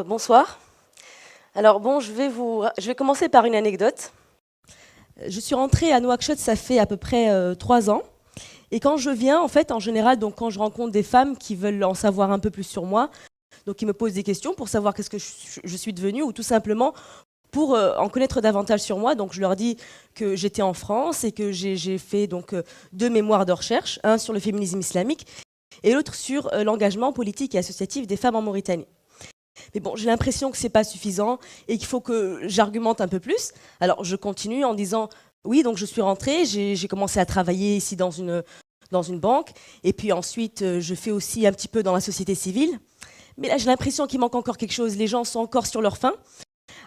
Bonsoir. Alors bon, je vais commencer par une anecdote. Je suis rentrée à Nouakchott, ça fait à peu près 3 ans. Et quand je viens, en fait, en général, donc quand je rencontre des femmes qui veulent en savoir un peu plus sur moi, donc qui me posent des questions pour savoir qu'est-ce que je suis devenue, ou tout simplement pour en connaître davantage sur moi. Donc je leur dis que j'étais en France et que j'ai fait donc 2 mémoires de recherche, un sur le féminisme islamique et l'autre sur l'engagement politique et associatif des femmes en Mauritanie. Mais bon, j'ai l'impression que c'est pas suffisant et qu'il faut que j'argumente un peu plus. Alors je continue en disant oui, donc je suis rentrée, j'ai commencé à travailler ici dans une banque, et puis ensuite je fais aussi un petit peu dans la société civile. Mais là j'ai l'impression qu'il manque encore quelque chose, les gens sont encore sur leur faim.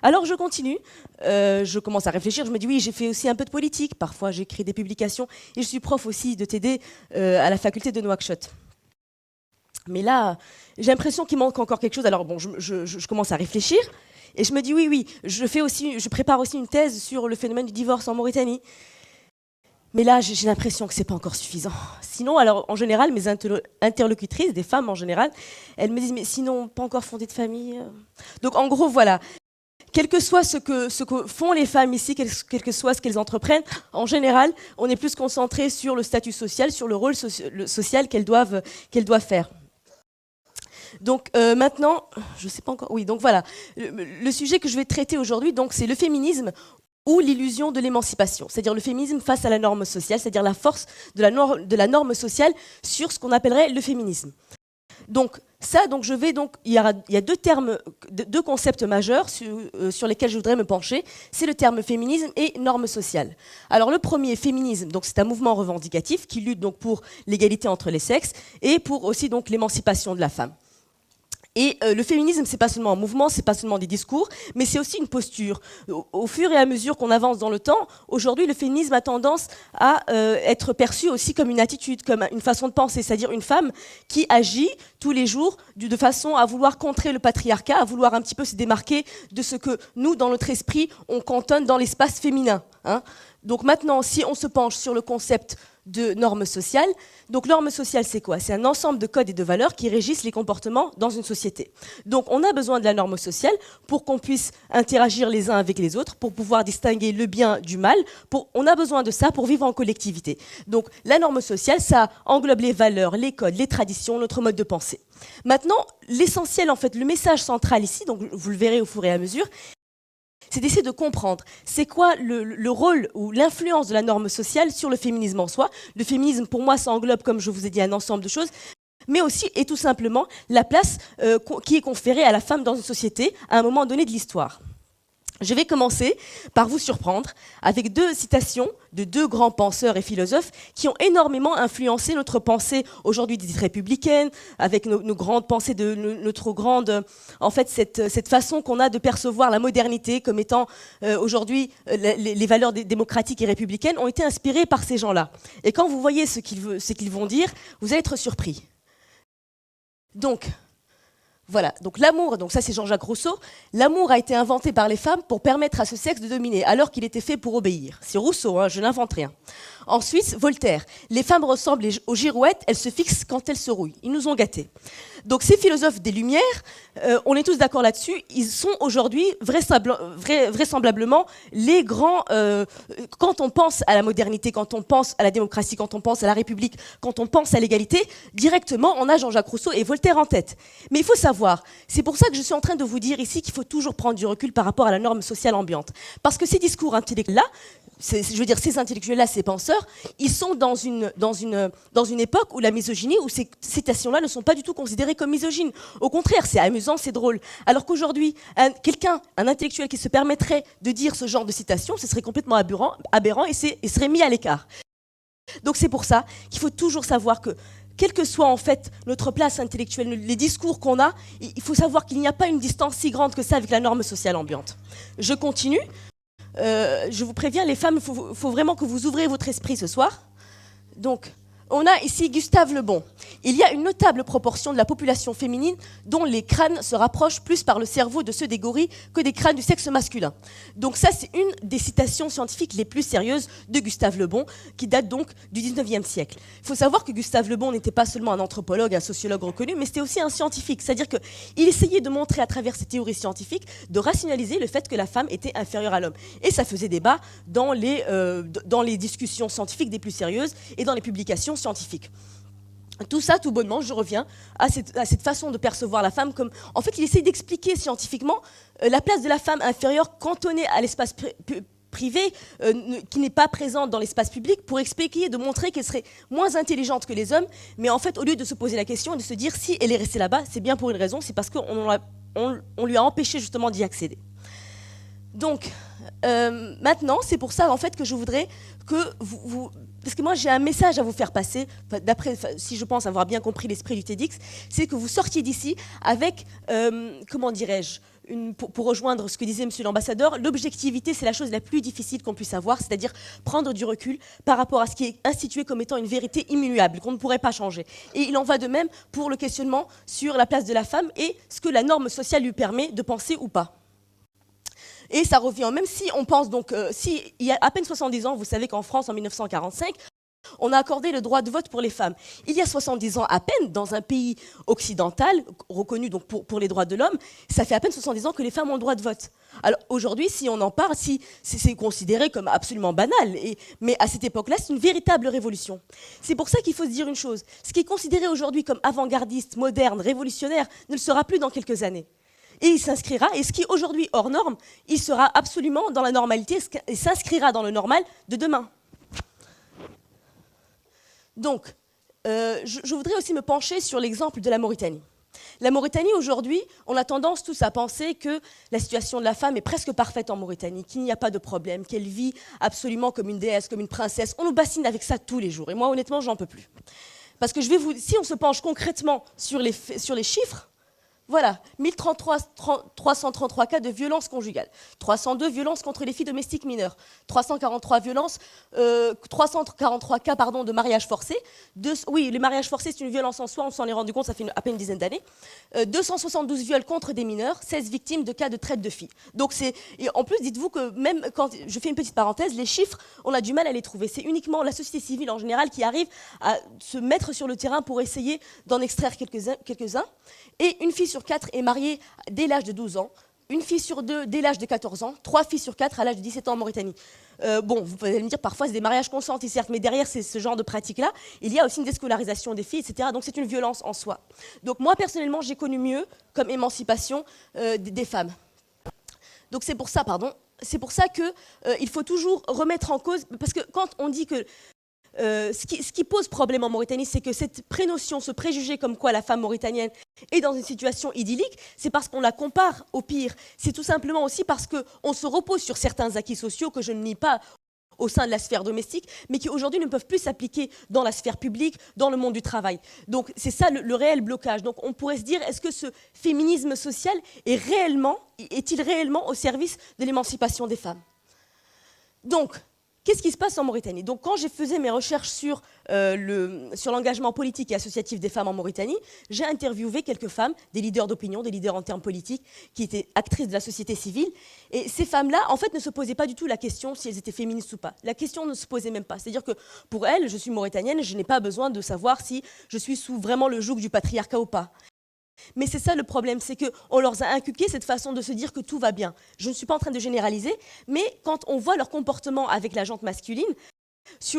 Alors je continue, je commence à réfléchir, je me dis oui, j'ai fait aussi un peu de politique, parfois j'écris des publications, et je suis prof aussi de TD à la faculté de Nouakchott. Mais là, j'ai l'impression qu'il manque encore quelque chose. Alors bon, je commence à réfléchir et je me dis oui, je prépare aussi une thèse sur le phénomène du divorce en Mauritanie. Mais là, j'ai l'impression que c'est pas encore suffisant. Sinon, alors en général, mes interlocutrices, des femmes en général, elles me disent mais sinon, pas encore fondé de famille. Donc en gros, voilà. Quel que soit ce que font les femmes ici, quel que soit ce qu'elles entreprennent, en général, on est plus concentré sur le statut social, sur le rôle social qu'elles doivent faire. Donc maintenant, je ne sais pas encore. Oui, donc voilà. Le sujet que je vais traiter aujourd'hui, donc, c'est le féminisme ou l'illusion de l'émancipation, c'est-à-dire le féminisme face à la norme sociale, c'est-à-dire la force de la norme sociale sur ce qu'on appellerait le féminisme. Donc ça, donc il y a 2 termes, 2 concepts majeurs sur lesquels je voudrais me pencher. C'est le terme féminisme et norme sociale. Alors le premier, féminisme, donc c'est un mouvement revendicatif qui lutte donc pour l'égalité entre les sexes et pour aussi donc l'émancipation de la femme. Et le féminisme, c'est pas seulement un mouvement, c'est pas seulement des discours, mais c'est aussi une posture. Au fur et à mesure qu'on avance dans le temps, aujourd'hui, le féminisme a tendance à être perçu aussi comme une attitude, comme une façon de penser, c'est-à-dire une femme qui agit tous les jours de façon à vouloir contrer le patriarcat, à vouloir un petit peu se démarquer de ce que nous, dans notre esprit, on cantonne dans l'espace féminin. Hein. Donc maintenant, si on se penche sur le concept de normes sociales. Donc normes sociales, c'est quoi? C'est un ensemble de codes et de valeurs qui régissent les comportements dans une société. Donc on a besoin de la norme sociale pour qu'on puisse interagir les uns avec les autres, pour pouvoir distinguer le bien du mal. On a besoin de ça pour vivre en collectivité. Donc la norme sociale, ça englobe les valeurs, les codes, les traditions, notre mode de pensée. Maintenant, l'essentiel, en fait, le message central ici, donc vous le verrez au fur et à mesure, c'est d'essayer de comprendre c'est quoi le rôle ou l'influence de la norme sociale sur le féminisme en soi. Le féminisme, pour moi, ça englobe, comme je vous ai dit, un ensemble de choses, mais aussi et tout simplement la place qui est conférée à la femme dans une société à un moment donné de l'histoire. Je vais commencer par vous surprendre avec 2 citations de 2 grands penseurs et philosophes qui ont énormément influencé notre pensée aujourd'hui dite républicaine, avec nos grandes pensées de notre grande, en fait, cette façon qu'on a de percevoir la modernité comme étant aujourd'hui les valeurs démocratiques et républicaines ont été inspirées par ces gens-là. Et quand vous voyez ce qu'ils vont dire, vous allez être surpris. Donc, voilà, donc l'amour, donc ça c'est Jean-Jacques Rousseau, l'amour a été inventé par les femmes pour permettre à ce sexe de dominer, alors qu'il était fait pour obéir. C'est Rousseau, hein, je n'invente rien. Ensuite, Voltaire, les femmes ressemblent aux girouettes, elles se fixent quand elles se rouillent. Ils nous ont gâtés. Donc ces philosophes des Lumières, on est tous d'accord là-dessus, ils sont aujourd'hui vraisemblablement les grands... quand on pense à la modernité, quand on pense à la démocratie, quand on pense à la République, quand on pense à l'égalité, directement on a Jean-Jacques Rousseau et Voltaire en tête. Mais il faut savoir, c'est pour ça que je suis en train de vous dire ici qu'il faut toujours prendre du recul par rapport à la norme sociale ambiante. Parce que ces discours intellectuels-là, je veux dire, ces intellectuels-là, ces penseurs, ils sont dans une époque où la misogynie, où ces citations-là ne sont pas du tout considérées comme misogynes. Au contraire, c'est amusant, c'est drôle. Alors qu'aujourd'hui, un intellectuel qui se permettrait de dire ce genre de citations, ce serait complètement aberrant et serait mis à l'écart. Donc c'est pour ça qu'il faut toujours savoir que, quelle que soit en fait notre place intellectuelle, les discours qu'on a, il faut savoir qu'il n'y a pas une distance si grande que ça avec la norme sociale ambiante. Je continue. Je vous préviens, les femmes, il faut vraiment que vous ouvriez votre esprit ce soir. Donc, on a ici Gustave Le Bon. Il y a une notable proportion de la population féminine dont les crânes se rapprochent plus par le cerveau de ceux des gorilles que des crânes du sexe masculin. Donc ça, c'est une des citations scientifiques les plus sérieuses de Gustave Le Bon, qui date donc du 19e siècle. Il faut savoir que Gustave Le Bon n'était pas seulement un anthropologue, un sociologue reconnu, mais c'était aussi un scientifique. C'est-à-dire qu'il essayait de montrer à travers ses théories scientifiques, de rationaliser le fait que la femme était inférieure à l'homme. Et ça faisait débat dans les discussions scientifiques des plus sérieuses et dans les publications scientifiques. Tout ça, tout bonnement, je reviens à cette façon de percevoir la femme comme... En fait, il essaye d'expliquer scientifiquement la place de la femme inférieure cantonnée à l'espace privé, qui n'est pas présente dans l'espace public, pour expliquer, de montrer qu'elle serait moins intelligente que les hommes. Mais en fait, au lieu de se poser la question et de se dire si elle est restée là-bas, c'est bien pour une raison, c'est parce qu'on lui a empêché justement d'y accéder. Donc, maintenant, c'est pour ça en fait que je voudrais que vous parce que moi j'ai un message à vous faire passer, si je pense avoir bien compris l'esprit du TEDx, c'est que vous sortiez d'ici avec, comment dirais-je, pour rejoindre ce que disait monsieur l'ambassadeur, l'objectivité c'est la chose la plus difficile qu'on puisse avoir, c'est-à-dire prendre du recul par rapport à ce qui est institué comme étant une vérité immuable, qu'on ne pourrait pas changer. Et il en va de même pour le questionnement sur la place de la femme et ce que la norme sociale lui permet de penser ou pas. Et ça revient, même si on pense donc, il y a à peine 70 ans, vous savez qu'en France, en 1945, on a accordé le droit de vote pour les femmes. Il y a 70 ans à peine, dans un pays occidental, reconnu donc pour les droits de l'homme, ça fait à peine 70 ans que les femmes ont le droit de vote. Alors aujourd'hui, si on en parle, c'est considéré comme absolument banal, mais à cette époque-là, c'est une véritable révolution. C'est pour ça qu'il faut se dire une chose, ce qui est considéré aujourd'hui comme avant-gardiste, moderne, révolutionnaire, ne le sera plus dans quelques années. Et il s'inscrira, et ce qui est aujourd'hui hors norme, il sera absolument dans la normalité et s'inscrira dans le normal de demain. Donc, je voudrais aussi me pencher sur l'exemple de la Mauritanie. La Mauritanie, aujourd'hui, on a tendance tous à penser que la situation de la femme est presque parfaite en Mauritanie, qu'il n'y a pas de problème, qu'elle vit absolument comme une déesse, comme une princesse. On nous bassine avec ça tous les jours, et moi, honnêtement, j'en peux plus. Parce que si on se penche concrètement sur les chiffres, voilà, 1333 cas de violences conjugales, 302 violences contre les filles domestiques mineures, 343 cas de mariage forcé. Oui, le mariage forcé, c'est une violence en soi, on s'en est rendu compte, ça fait à peine une dizaine d'années. 272 viols contre des mineurs, 16 victimes de cas de traite de filles. Donc et en plus, dites-vous que même quand je fais une petite parenthèse, les chiffres, on a du mal à les trouver. C'est uniquement la société civile en général qui arrive à se mettre sur le terrain pour essayer d'en extraire quelques-uns. Et une fille sur 4 est mariée dès l'âge de 12 ans, une fille sur 2 dès l'âge de 14 ans, 3 filles sur 4 à l'âge de 17 ans en Mauritanie. Bon, vous pouvez me dire, parfois c'est des mariages consentis, certes, mais derrière ce genre de pratique-là, il y a aussi une déscolarisation des filles, etc. Donc c'est une violence en soi. Donc moi, personnellement, j'ai connu mieux comme émancipation des femmes. Donc c'est pour ça, qu'il faut toujours remettre en cause, parce que quand on dit que ce qui pose problème en Mauritanie, c'est que cette prénotion, ce préjugé comme quoi la femme mauritanienne est dans une situation idyllique, c'est parce qu'on la compare au pire. C'est tout simplement aussi parce qu'on se repose sur certains acquis sociaux que je ne nie pas au sein de la sphère domestique, mais qui aujourd'hui ne peuvent plus s'appliquer dans la sphère publique, dans le monde du travail. Donc c'est ça le réel blocage. Donc on pourrait se dire, est-ce que ce féminisme social est-il réellement au service de l'émancipation des femmes? Donc, qu'est-ce qui se passe en Mauritanie? Donc, quand j'ai fait mes recherches sur l'engagement politique et associatif des femmes en Mauritanie, j'ai interviewé quelques femmes, des leaders d'opinion, des leaders en termes politiques, qui étaient actrices de la société civile. Et ces femmes-là, en fait, ne se posaient pas du tout la question si elles étaient féministes ou pas. La question ne se posait même pas. C'est-à-dire que pour elles, je suis mauritanienne, je n'ai pas besoin de savoir si je suis sous vraiment le joug du patriarcat ou pas. Mais c'est ça le problème, c'est qu'on leur a inculqué cette façon de se dire que tout va bien. Je ne suis pas en train de généraliser, mais quand on voit leur comportement avec la gente masculine,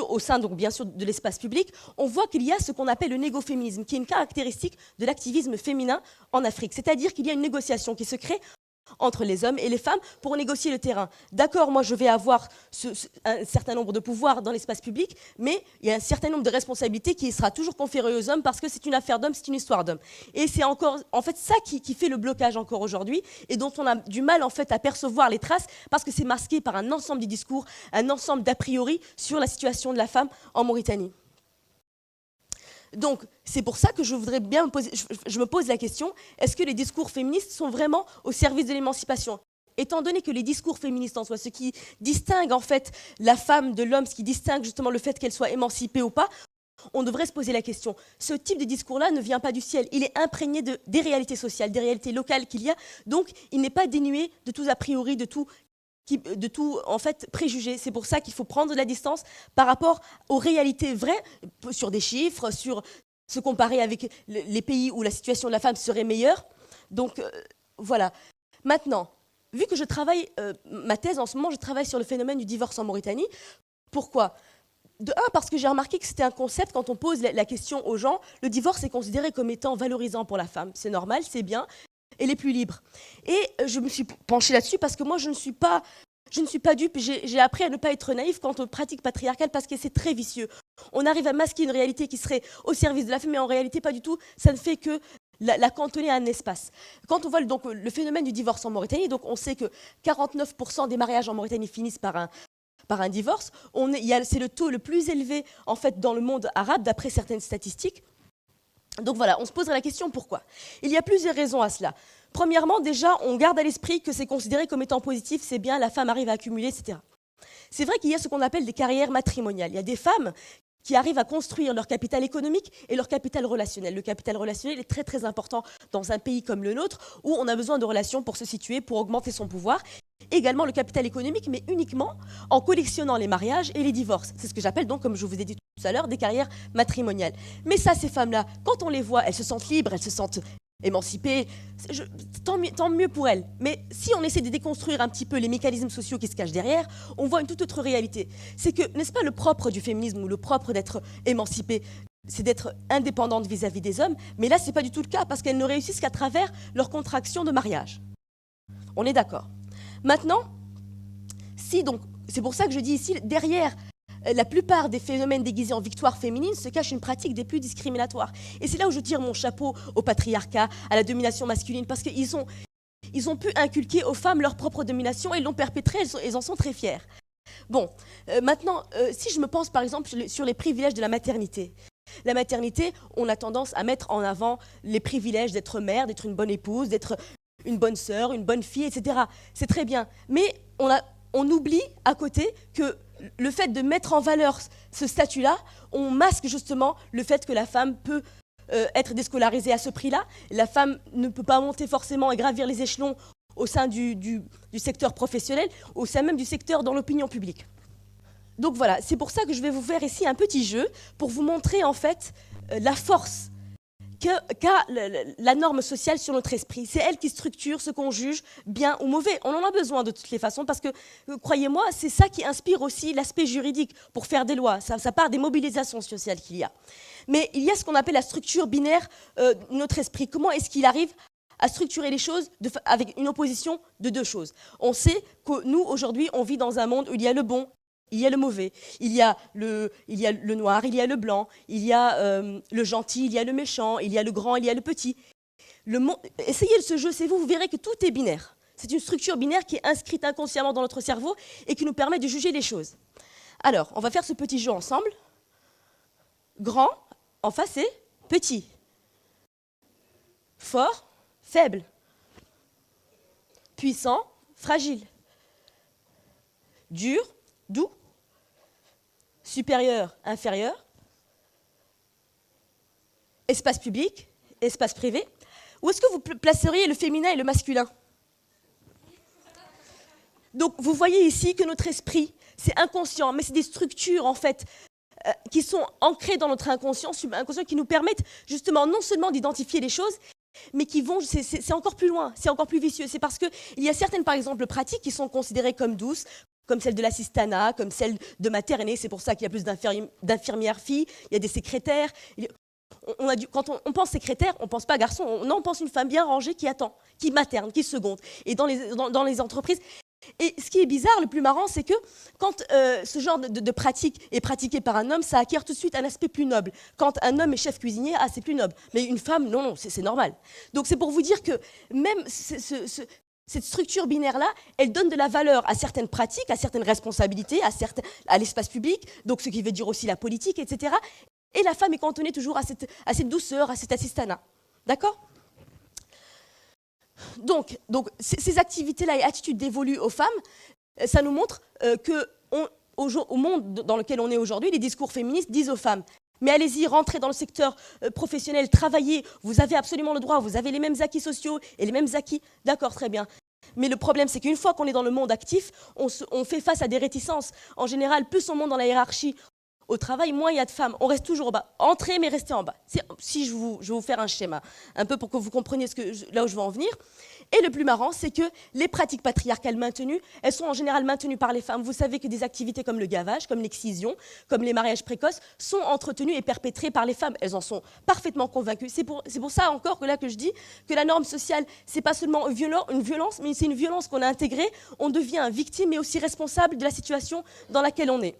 au sein donc bien sûr de l'espace public, on voit qu'il y a ce qu'on appelle le négoféminisme, qui est une caractéristique de l'activisme féminin en Afrique. C'est-à-dire qu'il y a une négociation qui se crée entre les hommes et les femmes pour négocier le terrain. D'accord, moi je vais avoir un certain nombre de pouvoirs dans l'espace public, mais il y a un certain nombre de responsabilités qui sera toujours conférées aux hommes parce que c'est une affaire d'hommes, c'est une histoire d'hommes. Et c'est encore, en fait, ça qui fait le blocage encore aujourd'hui et dont on a du mal en fait à percevoir les traces parce que c'est masqué par un ensemble de discours, un ensemble d'a priori sur la situation de la femme en Mauritanie. Donc, c'est pour ça que je me pose la question, est-ce que les discours féministes sont vraiment au service de l'émancipation? Étant donné que les discours féministes en soi, ce qui distingue en fait la femme de l'homme, ce qui distingue justement le fait qu'elle soit émancipée ou pas, on devrait se poser la question. Ce type de discours-là ne vient pas du ciel. Il est imprégné des réalités sociales, des réalités locales qu'il y a. Donc, il n'est pas dénué de tout a priori, de tout en fait préjugé. C'est pour ça qu'il faut prendre de la distance par rapport aux réalités vraies, sur des chiffres, sur se comparer avec les pays où la situation de la femme serait meilleure. Donc, voilà. Maintenant, vu que je travaille, ma thèse en ce moment, je travaille sur le phénomène du divorce en Mauritanie. Pourquoi ? De un, parce que j'ai remarqué que c'était un concept, quand on pose la question aux gens, le divorce est considéré comme étant valorisant pour la femme. C'est normal, c'est bien, elle est plus libre. Et je me suis penchée là-dessus parce que moi, je ne suis pas dupe. J'ai appris à ne pas être naïve quant aux pratiques patriarcales parce que c'est très vicieux. On arrive à masquer une réalité qui serait au service de la femme, mais en réalité, pas du tout. Ça ne fait que la cantonner à un espace. Quand on voit donc, le phénomène du divorce en Mauritanie, donc on sait que 49% des mariages en Mauritanie finissent par un divorce. C'est le taux le plus élevé en fait, dans le monde arabe, d'après certaines statistiques. Donc voilà, on se poserait la question pourquoi. Il y a plusieurs raisons à cela. Premièrement, déjà, on garde à l'esprit que c'est considéré comme étant positif, c'est bien, la femme arrive à accumuler, etc. C'est vrai qu'il y a ce qu'on appelle des carrières matrimoniales. Il y a des femmes qui arrivent à construire leur capital économique et leur capital relationnel. Le capital relationnel est très très important dans un pays comme le nôtre, où on a besoin de relations pour se situer, pour augmenter son pouvoir. Également le capital économique, mais uniquement en collectionnant les mariages et les divorces. C'est ce que j'appelle donc, comme je vous ai dit tout à l'heure, des carrières matrimoniales. Mais ça, ces femmes-là, quand on les voit, elles se sentent libres, elles se sentent émancipées, tant mieux pour elles. Mais si on essaie de déconstruire un petit peu les mécanismes sociaux qui se cachent derrière, on voit une toute autre réalité. C'est que, n'est-ce pas le propre du féminisme ou le propre d'être émancipée, c'est d'être indépendante vis-à-vis des hommes, mais là, ce n'est pas du tout le cas, parce qu'elles ne réussissent qu'à travers leur contraction de mariage. On est d'accord. Maintenant, c'est pour ça que je dis ici, derrière la plupart des phénomènes déguisés en victoire féminine se cache une pratique des plus discriminatoires. Et c'est là où je tire mon chapeau au patriarcat, à la domination masculine, parce qu'ils ont pu inculquer aux femmes leur propre domination et l'ont perpétrée, elles en sont très fières. Bon, maintenant, si je me pense par exemple sur les privilèges de la maternité. La maternité, on a tendance à mettre en avant les privilèges d'être mère, d'être une bonne épouse, d'être une bonne sœur, une bonne fille, etc. C'est très bien. Mais on oublie à côté que le fait de mettre en valeur ce statut-là, on masque justement le fait que la femme peut être déscolarisée à ce prix-là. La femme ne peut pas monter forcément et gravir les échelons au sein du secteur professionnel, au sein même du secteur dans l'opinion publique. Donc voilà, c'est pour ça que je vais vous faire ici un petit jeu pour vous montrer en fait la force qu'a la norme sociale sur notre esprit. C'est elle qui structure ce qu'on juge bien ou mauvais. On en a besoin de toutes les façons parce que, croyez-moi, c'est ça qui inspire aussi l'aspect juridique pour faire des lois. Ça part des mobilisations sociales qu'il y a. Mais il y a ce qu'on appelle la structure binaire de notre esprit. Comment est-ce qu'il arrive à structurer les choses avec une opposition de deux choses? On sait que nous, aujourd'hui, on vit dans un monde où il y a le bon, il y a le mauvais, il y a le noir, il y a le blanc, il y a le gentil, il y a le méchant, il y a le grand, il y a le petit. Essayez ce jeu, c'est vous verrez que tout est binaire. C'est une structure binaire qui est inscrite inconsciemment dans notre cerveau et qui nous permet de juger les choses. Alors, on va faire ce petit jeu ensemble. Grand, en face, c'est petit. Fort, faible. Puissant, fragile. Dur, doux. Supérieur, inférieur. Espace public, espace privé. Où est-ce que vous placeriez le féminin et le masculin? Donc, vous voyez ici que notre esprit, c'est inconscient, mais c'est des structures, en fait, qui sont ancrées dans notre inconscient, qui nous permettent justement non seulement d'identifier les choses, mais qui vont, c'est encore plus loin, c'est encore plus vicieux. C'est parce qu'il y a certaines, par exemple, pratiques qui sont considérées comme douces, comme celle de l'assistanat, comme celle de materner. C'est pour ça qu'il y a plus d'infirmières filles, il y a des secrétaires. Quand on pense secrétaire, on ne pense pas garçon, on pense une femme bien rangée qui attend, qui materne, qui seconde. Et dans les entreprises... Et ce qui est bizarre, le plus marrant, c'est que quand ce genre de pratique est pratiqué par un homme, ça acquiert tout de suite un aspect plus noble. Quand un homme est chef cuisinier, c'est plus noble. Mais une femme, non, c'est normal. Donc c'est pour vous dire que même cette structure binaire-là, elle donne de la valeur à certaines pratiques, à certaines responsabilités, à l'espace public, donc ce qui veut dire aussi la politique, etc. Et la femme est cantonnée toujours à cette douceur, à cet assistanat. D'accord ? Donc ces activités-là et attitudes dévolues aux femmes, ça nous montre qu'au monde dans lequel on est aujourd'hui, les discours féministes disent aux femmes Mais allez-y, rentrez dans le secteur professionnel, travaillez, vous avez absolument le droit, vous avez les mêmes acquis sociaux et les mêmes acquis. D'accord, très bien. Mais le problème, c'est qu'une fois qu'on est dans le monde actif, on fait face à des réticences. En général, plus on monte dans la hiérarchie au travail, moins il y a de femmes. On reste toujours en bas. Entrez, mais restez en bas. Si je vais vous faire un schéma, un peu pour que vous compreniez là où je veux en venir. Et le plus marrant, c'est que les pratiques patriarcales maintenues, elles sont en général maintenues par les femmes. Vous savez que des activités comme le gavage, comme l'excision, comme les mariages précoces, sont entretenues et perpétrées par les femmes. Elles en sont parfaitement convaincues. C'est pour ça encore que je dis que la norme sociale, c'est pas seulement une violence, mais c'est une violence qu'on a intégrée. On devient victime, mais aussi responsable de la situation dans laquelle on est.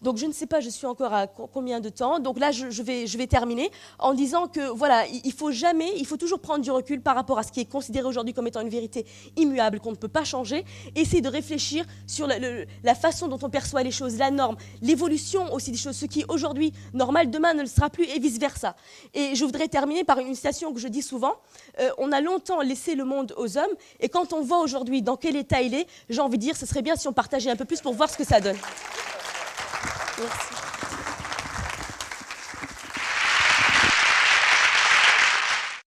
Donc je ne sais pas, je suis encore à combien de temps. Donc là, je vais terminer en disant que voilà, il faut toujours prendre du recul par rapport à ce qui est considéré aujourd'hui comme étant une vérité immuable qu'on ne peut pas changer. Essayer de réfléchir sur la façon dont on perçoit les choses, la norme, l'évolution aussi des choses. Ce qui est aujourd'hui normal, demain ne le sera plus et vice-versa. Et je voudrais terminer par une citation que je dis souvent. On a longtemps laissé le monde aux hommes et quand on voit aujourd'hui dans quel état il est, j'ai envie de dire, ce serait bien si on partageait un peu plus pour voir ce que ça donne. Merci.